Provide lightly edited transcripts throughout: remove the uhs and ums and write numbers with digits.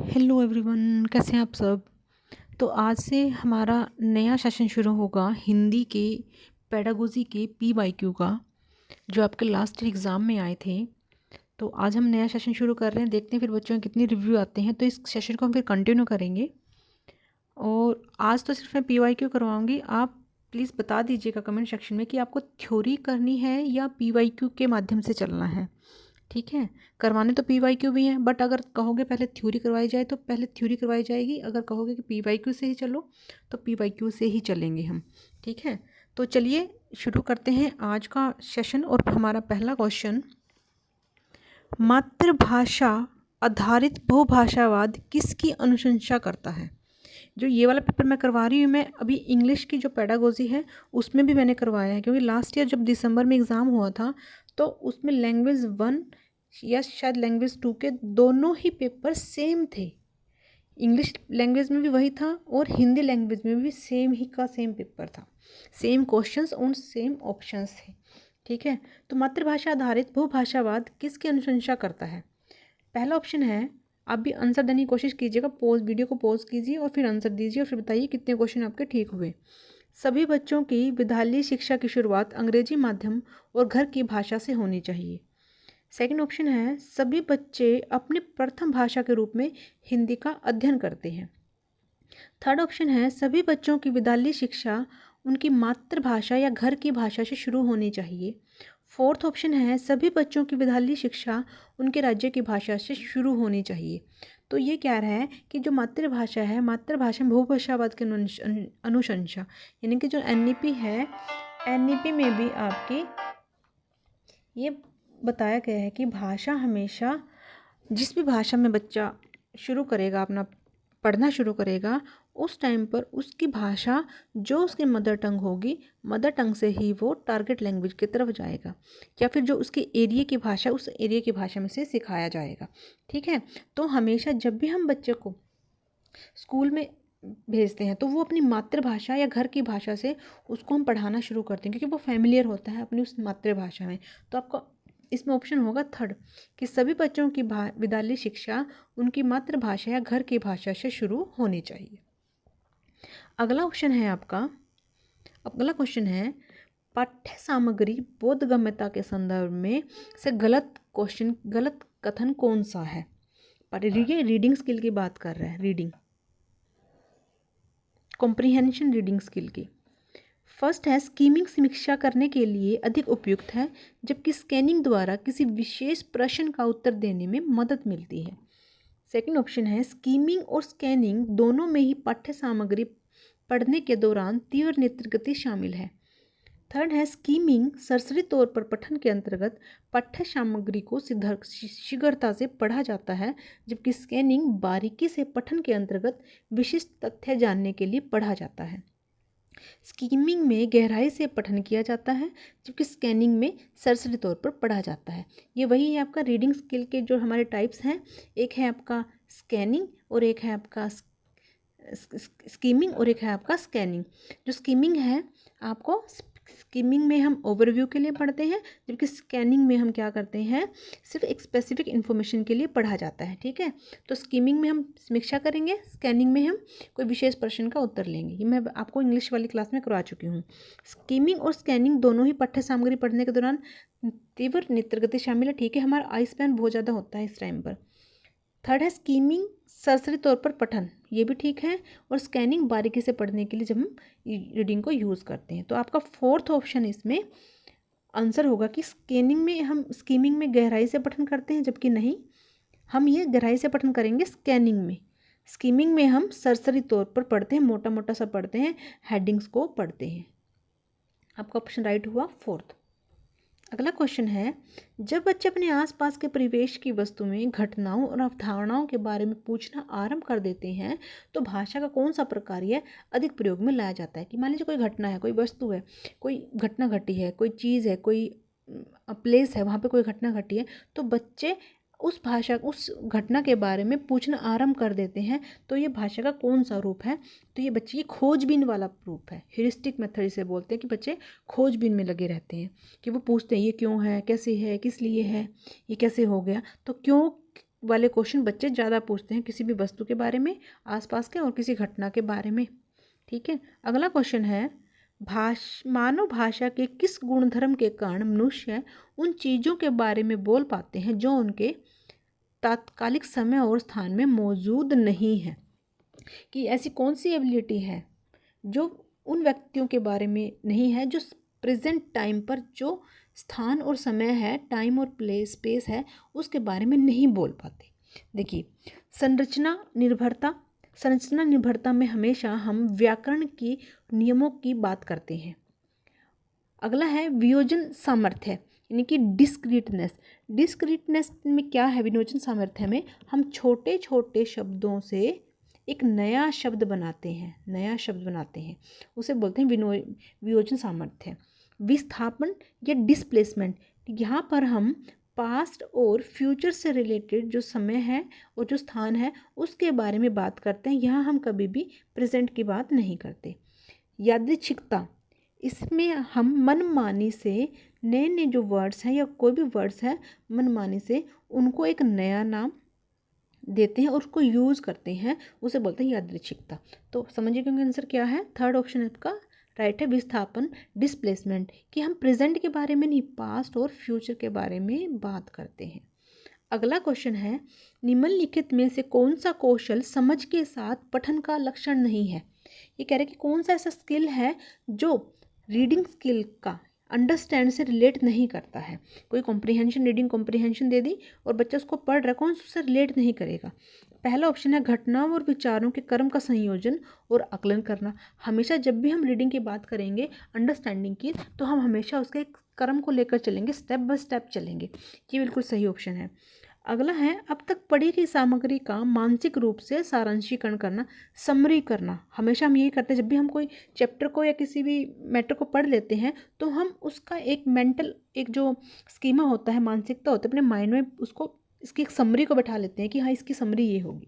Hello everyone, कैसे हैं आप सब। तो आज से हमारा नया सेशन शुरू होगा हिंदी के पेडागोजी के PYQ का, जो आपके लास्ट एग्ज़ाम में आए थे। तो आज हम नया सेशन शुरू कर रहे हैं, देखते हैं फिर बच्चों के कितने रिव्यू आते हैं। तो इस सेशन को हम फिर कंटिन्यू करेंगे और आज तो सिर्फ मैं PYQ करवाऊँगी। आप प्लीज़ बता दीजिएगा कमेंट सेक्शन में कि आपको थ्योरी करनी है या PYQ के माध्यम से चलना है। ठीक है, करवाने तो PYQ भी हैं, बट अगर कहोगे पहले थ्योरी करवाई जाए तो पहले थ्योरी करवाई जाएगी। अगर कहोगे कि PYQ से ही चलो तो PYQ से ही चलेंगे हम। ठीक है, तो चलिए शुरू करते हैं आज का सेशन। और हमारा पहला क्वेश्चन, मातृभाषा आधारित बहुभाषावाद किसकी अनुशंसा करता है। जो ये वाला पेपर मैं करवा रही हूँ, मैं अभी इंग्लिश की जो पेडागोजी है उसमें भी मैंने करवाया है, क्योंकि लास्ट ईयर जब दिसंबर में एग्ज़ाम हुआ था तो उसमें लैंग्वेज 1 या शायद लैंग्वेज 2 के दोनों ही पेपर सेम थे। इंग्लिश लैंग्वेज में भी वही था और हिंदी लैंग्वेज में भी सेम ही का सेम पेपर था, सेम क्वेश्चंस और सेम ऑप्शंस थे। ठीक है, तो मातृभाषा आधारित बहुभाषावाद किसकी अनुशंसा करता है। पहला ऑप्शन है, आप भी आंसर देने की कोशिश कीजिएगा, वीडियो को पॉज कीजिए और फिर आंसर दीजिए और फिर बताइए कितने क्वेश्चन आपके ठीक हुए। सभी बच्चों की विद्यालय शिक्षा की शुरुआत अंग्रेजी माध्यम और घर की भाषा से होनी चाहिए। सेकंड ऑप्शन है, सभी बच्चे अपनी प्रथम भाषा के रूप में हिंदी का अध्ययन करते हैं। थर्ड ऑप्शन है, सभी बच्चों की विद्यालय शिक्षा उनकी मातृभाषा या घर की भाषा से शुरू होनी चाहिए। फोर्थ ऑप्शन है, सभी बच्चों की विद्यालय शिक्षा उनके राज्य की भाषा से शुरू होनी चाहिए। तो ये कह रहा है कि जो मातृभाषा है, मातृभाषा में बहुभाषावाद की अनुशंसा, यानी कि जो NEP है, NEP में भी आपकी ये बताया गया है कि भाषा हमेशा, जिस भी भाषा में बच्चा शुरू करेगा अपना पढ़ना शुरू करेगा, उस टाइम पर उसकी भाषा जो उसकी मदर टंग होगी, मदर टंग से ही वो टारगेट लैंग्वेज की तरफ जाएगा, या फिर जो उसके एरिया की भाषा उस एरिया की भाषा में से सिखाया जाएगा। ठीक है, तो हमेशा जब भी हम बच्चे को स्कूल में भेजते हैं तो वो अपनी मातृभाषा या घर की भाषा से उसको हम पढ़ाना शुरू करते हैं, क्योंकि वो फैमिलियर होता है अपनी उस मातृभाषा में। तो आपका इसमें ऑप्शन होगा थर्ड, कि सभी बच्चों की विद्यालय शिक्षा उनकी मातृभाषा या घर की भाषा से शुरू होनी चाहिए। अगला ऑप्शन है आपका, अगला क्वेश्चन है, पाठ्य सामग्री बोधगम्यता के संदर्भ में से गलत कथन कौन सा है। रीडिंग स्किल की बात कर रहा है, रीडिंग कॉम्प्रिहेंशन रीडिंग स्किल की। फर्स्ट है, स्कीमिंग समीक्षा करने के लिए अधिक उपयुक्त है, जबकि स्कैनिंग द्वारा किसी विशेष प्रश्न का उत्तर देने में मदद मिलती है। सेकंड ऑप्शन है, स्कीमिंग और स्कैनिंग दोनों में ही पाठ्य सामग्री पढ़ने के दौरान तीव्र नेत्र गति शामिल है। थर्ड है, स्कीमिंग सरसरी तौर पर पठन के अंतर्गत पाठ्य सामग्री को शीघ्रता से पढ़ा जाता है, जबकि स्कैनिंग बारीकी से पठन के अंतर्गत विशिष्ट तथ्य जानने के लिए पढ़ा जाता है। स्कीमिंग में गहराई से पठन किया जाता है, जबकि स्कैनिंग में सरसरी तौर पर पढ़ा जाता है। ये वही है आपका रीडिंग स्किल के जो हमारे टाइप्स हैं, एक है आपका स्कैनिंग और एक है आपका स्कीमिंग और एक है आपका स्कैनिंग। जो स्कीमिंग है, आपको स्कीमिंग में हम ओवरव्यू के लिए पढ़ते हैं, जबकि स्कैनिंग में हम क्या करते हैं, सिर्फ एक स्पेसिफिक इन्फॉर्मेशन के लिए पढ़ा जाता है। ठीक है, तो स्कीमिंग में हम समीक्षा करेंगे, स्कैनिंग में हम कोई विशेष प्रश्न का उत्तर लेंगे। ये मैं आपको इंग्लिश वाली क्लास में करवा चुकी हूँ। स्कीमिंग और स्कैनिंग दोनों ही पाठ्य सामग्री पढ़ने के दौरान तीव्र नेत्र गति शामिल है। ठीक है, हमारा आई स्पैन बहुत ज़्यादा होता है इस टाइम पर। थर्ड है, स्कीमिंग सरसरी तौर पर पठन, ये भी ठीक है, और स्कैनिंग बारीकी से पढ़ने के लिए जब हम रीडिंग को यूज़ करते हैं। तो आपका फोर्थ ऑप्शन इसमें आंसर होगा कि स्कीमिंग में गहराई से पठन करते हैं, जबकि नहीं, हम ये गहराई से पठन करेंगे स्कैनिंग में। स्कीमिंग में हम सरसरी तौर पर पढ़ते हैं, मोटा मोटा सा पढ़ते हैं, हेडिंग्स को पढ़ते हैं। आपका ऑप्शन राइट हुआ फोर्थ। अगला क्वेश्चन है, जब बच्चे अपने आसपास के परिवेश की वस्तु में घटनाओं और अवधारणाओं के बारे में पूछना आरंभ कर देते हैं, तो भाषा का कौन सा प्रकार अधिक प्रयोग में लाया जाता है। कि मान लीजिए कोई घटना है, कोई वस्तु है, कोई घटना घटी है, कोई चीज़ है, कोई प्लेस है, वहाँ पे कोई घटना घटी है, तो बच्चे उस घटना के बारे में पूछना आरंभ कर देते हैं। तो ये भाषा का कौन सा रूप है। तो ये बच्चे की खोजबीन वाला रूप है, ह्यूरिस्टिक मेथड इसे बोलते हैं, कि बच्चे खोजबीन में लगे रहते हैं, कि वो पूछते हैं ये क्यों है, कैसे है, किस लिए है, ये कैसे हो गया। तो क्यों वाले क्वेश्चन बच्चे ज़्यादा पूछते हैं, किसी भी वस्तु के बारे में, आसपास के, और किसी घटना के बारे में। ठीक है, अगला क्वेश्चन है, मानव भाषा के किस गुणधर्म के कारण मनुष्य उन चीज़ों के बारे में बोल पाते हैं जो उनके तात्कालिक समय और स्थान में मौजूद नहीं है। कि ऐसी कौन सी एबिलिटी है जो उन व्यक्तियों के बारे में नहीं है, जो प्रेजेंट टाइम पर जो स्थान और समय है, टाइम और प्लेस स्पेस है, उसके बारे में नहीं बोल पाते। देखिए, संरचना निर्भरता में हमेशा हम व्याकरण की नियमों की बात करते हैं। अगला है वियोजन सामर्थ्य, यानी कि डिस्क्रीटनेस में क्या है? वियोजन सामर्थ्य में हम छोटे छोटे शब्दों से एक नया शब्द बनाते हैं, उसे बोलते हैं वियोजन सामर्थ्य। विस्थापन या डिस्प्लेसमेंट, यहाँ पर हम पास्ट और फ्यूचर से रिलेटेड जो समय है और जो स्थान है उसके बारे में बात करते हैं, यहाँ हम कभी भी प्रेजेंट की बात नहीं करते। यादृच्छिकता, इसमें हम मनमानी से नए नए जो वर्ड्स हैं या कोई भी वर्ड्स है, मनमानी से उनको एक नया नाम देते हैं और उसको यूज़ करते हैं, उसे बोलते हैं यादृच्छिकता। तो समझिए क्योंकि आंसर क्या है, थर्ड ऑप्शन आपका राइट है, विस्थापन, डिस्प्लेसमेंट, कि हम प्रेजेंट के बारे में नहीं, पास्ट और फ्यूचर के बारे में बात करते हैं। अगला क्वेश्चन है, निम्नलिखित में से कौन सा कौशल समझ के साथ पठन का लक्षण नहीं है? ये कह रहे हैं कि कौन सा ऐसा स्किल है जो रीडिंग स्किल का अंडरस्टैंड से रिलेट नहीं करता है। कोई कॉम्प्रिहेंशन, रीडिंग कॉम्प्रिहेंशन दे दी और बच्चा उसको पढ़ रहा है, कौन उससे रिलेट नहीं करेगा। पहला ऑप्शन है घटनाओं और विचारों के क्रम का संयोजन और आकलन करना। हमेशा जब भी हम रीडिंग की बात करेंगे, अंडरस्टैंडिंग की, तो हम हमेशा उसके एक क्रम को लेकर चलेंगे, स्टेप बाय स्टेप चलेंगे। ये बिल्कुल सही ऑप्शन है। अगला है अब तक पढ़ी गई सामग्री का मानसिक रूप से सारांशीकरण करना, समरी करना। हमेशा हम यही करते हैं, जब भी हम कोई चैप्टर को या किसी भी मैटर को पढ़ लेते हैं तो हम उसका एक मेंटल, एक जो स्कीमा होता है, मानसिकता होता है, अपने माइंड में उसको, इसकी एक समरी को बैठा लेते हैं कि हाँ इसकी समरी ये होगी।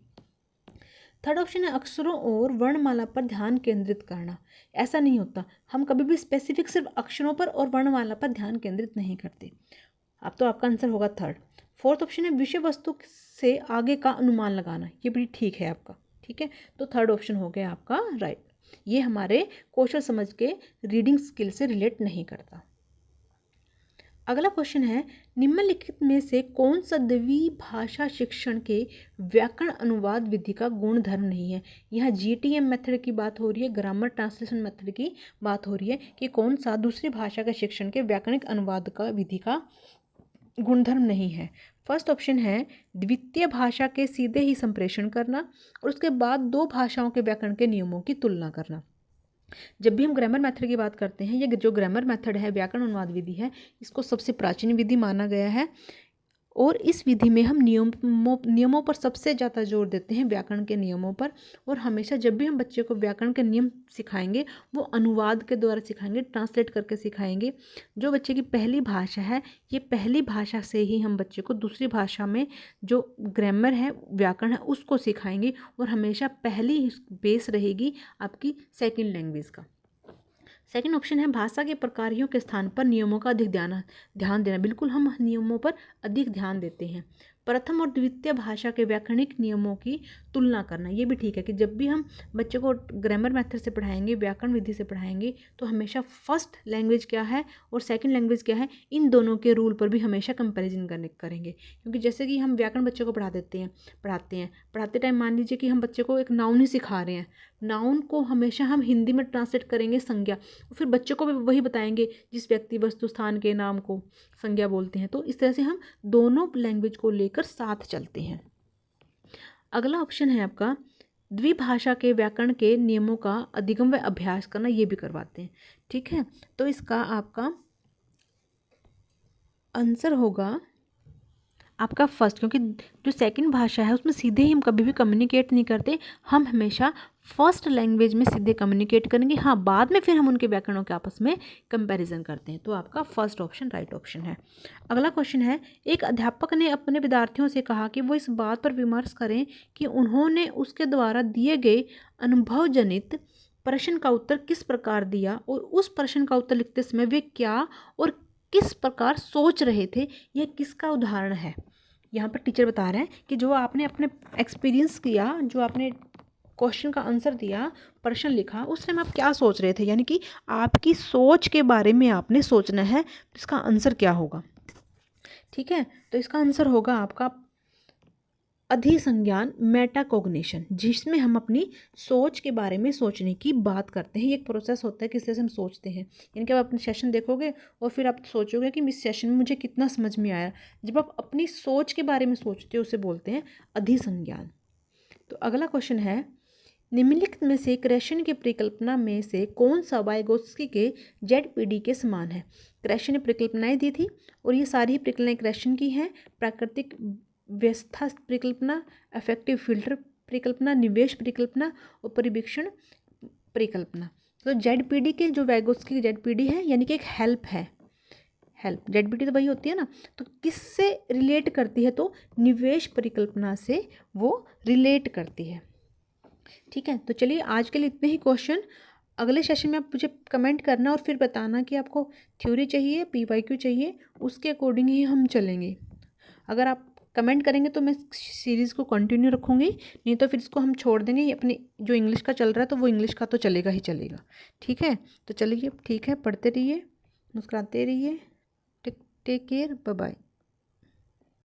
थर्ड ऑप्शन है अक्षरों और वर्णमाला पर ध्यान केंद्रित करना। ऐसा नहीं होता, हम कभी भी स्पेसिफिक सिर्फ अक्षरों पर और वर्णमाला पर ध्यान केंद्रित नहीं करते। अब तो आपका आंसर होगा थर्ड। फोर्थ ऑप्शन है विषय वस्तु से आगे का अनुमान लगाना। ये भी ठीक है आपका, ठीक है, तो थर्ड ऑप्शन हो गया आपका राइट। ये हमारे कौशल समझ के रीडिंग स्किल से रिलेट नहीं करता। अगला क्वेश्चन है, निम्नलिखित में से कौन सा द्विभाषा शिक्षण के व्याकरण अनुवाद विधि का गुणधर्म नहीं है? यहाँ GTM मेथड की बात हो रही है, ग्रामर ट्रांसलेशन मेथड की बात हो रही है कि कौन सा दूसरी भाषा के शिक्षण के व्याकरणिक अनुवाद का विधि का गुणधर्म नहीं है। फर्स्ट ऑप्शन है द्वितीय भाषा के सीधे ही संप्रेषण करना और उसके बाद दो भाषाओं के व्याकरण के नियमों की तुलना करना। जब भी हम ग्रामर मेथड की बात करते हैं, ये जो ग्रामर मेथड है, व्याकरण अनुवाद विधि है, इसको सबसे प्राचीन विधि माना गया है और इस विधि में हम नियमों पर सबसे ज़्यादा जोर देते हैं, व्याकरण के नियमों पर। और हमेशा जब भी हम बच्चे को व्याकरण के नियम सिखाएंगे वो अनुवाद के द्वारा सिखाएंगे, ट्रांसलेट करके सिखाएंगे। जो बच्चे की पहली भाषा है, ये पहली भाषा से ही हम बच्चे को दूसरी भाषा में जो ग्रामर है, व्याकरण है, उसको सिखाएंगे और हमेशा पहली बेस रहेगी आपकी सेकेंड लैंग्वेज का। सेकंड ऑप्शन है भाषा के प्रकारों के स्थान पर नियमों का अधिक ध्यान देना। बिल्कुल हम नियमों पर अधिक ध्यान देते हैं। प्रथम और द्वितीय भाषा के व्याकरणिक नियमों की तुलना करना, ये भी ठीक है कि जब भी हम बच्चे को ग्रामर मेथड से पढ़ाएंगे, व्याकरण विधि से पढ़ाएंगे, तो हमेशा फर्स्ट लैंग्वेज क्या है और सेकंड लैंग्वेज क्या है, इन दोनों के रूल पर भी हमेशा कंपैरिजन करेंगे। क्योंकि जैसे कि हम व्याकरण बच्चे को पढ़ाते टाइम मान लीजिए कि हम बच्चे को एक नाउन ही सिखा रहे हैं, नाउन को हमेशा हम हिंदी में ट्रांसलेट करेंगे संज्ञा, फिर बच्चों को भी वही बताएंगे जिस व्यक्ति वस्तु स्थान के नाम को संज्ञा बोलते हैं। तो इस तरह से हम दोनों लैंग्वेज को लेकर साथ चलते हैं। अगला ऑप्शन है आपका द्विभाषा के व्याकरण के नियमों का अधिगम व अभ्यास करना, ये भी करवाते हैं। ठीक है, तो इसका आपका आंसर होगा आपका फर्स्ट, क्योंकि जो सेकंड भाषा है उसमें सीधे ही हम कभी भी कम्युनिकेट नहीं करते, हम हमेशा फर्स्ट लैंग्वेज में सीधे कम्युनिकेट करेंगे। हाँ, बाद में फिर हम उनके व्याकरणों के आपस में कंपैरिजन करते हैं। तो आपका फर्स्ट ऑप्शन राइट ऑप्शन है। अगला क्वेश्चन है, एक अध्यापक ने अपने विद्यार्थियों से कहा कि वो इस बात पर विमर्श करें कि उन्होंने उसके द्वारा दिए गए अनुभवजनित प्रश्न का उत्तर किस प्रकार दिया और उस प्रश्न का उत्तर लिखते समय वे क्या और किस प्रकार सोच रहे थे, यह किसका उदाहरण है। यहाँ पर टीचर बता रहे हैं कि जो आपने अपने एक्सपीरियंस किया, जो आपने क्वेश्चन का आंसर दिया, प्रश्न लिखा, उस टाइम आप क्या सोच रहे थे, यानी कि आपकी सोच के बारे में आपने सोचना है इसका आंसर क्या होगा। ठीक है, तो इसका आंसर होगा आपका अधिसंज्ञान मेटाकॉग्निशन, जिसमें हम अपनी सोच के बारे में सोचने की बात करते हैं। ये एक प्रोसेस होता है किस तरह से हम सोचते हैं, यानी कि आप अपने सेशन देखोगे और फिर आप सोचोगे कि इस सेशन में मुझे कितना समझ में आया। जब आप अपनी सोच के बारे में सोचते हो उसे बोलते हैं अधिसंज्ञान। तो अगला क्वेश्चन है, निम्नलिखित में से क्रेशन की परिकल्पना में से कौन सा वाइगोत्स्की के जेड-पी-डी के समान है। क्रेशन ने परिकल्पनाएं दी थी और ये सारी परिकल्पनाएं क्रेशन की हैं। प्राकृतिक व्यवस्था परिकल्पना, अफेक्टिव फिल्टर परिकल्पना, निवेश परिकल्पना और परिवीक्षण परिकल्पना। तो जेड-पी-डी के जो वाइगोत्स्की की जेड-पी-डी है, यानी कि एक हेल्प है। हेल्प जेड-पी-डी तो वही होती है ना, तो किससे रिलेट करती है, तो निवेश परिकल्पना से वो रिलेट करती है। ठीक है, तो चलिए आज के लिए इतने ही क्वेश्चन। अगले सेशन में आप मुझे कमेंट करना और फिर बताना कि आपको थ्योरी चाहिए, पीवाईक्यू चाहिए, उसके अकॉर्डिंग ही हम चलेंगे। अगर आप कमेंट करेंगे तो मैं सीरीज़ को कंटिन्यू रखूँगी, नहीं तो फिर इसको हम छोड़ देंगे। ये अपने जो इंग्लिश का चल रहा है तो वो इंग्लिश का तो चलेगा ही चलेगा। ठीक है, तो चलिए ठीक है, पढ़ते रहिए, मुस्कुराते रहिए। Take care, bye bye.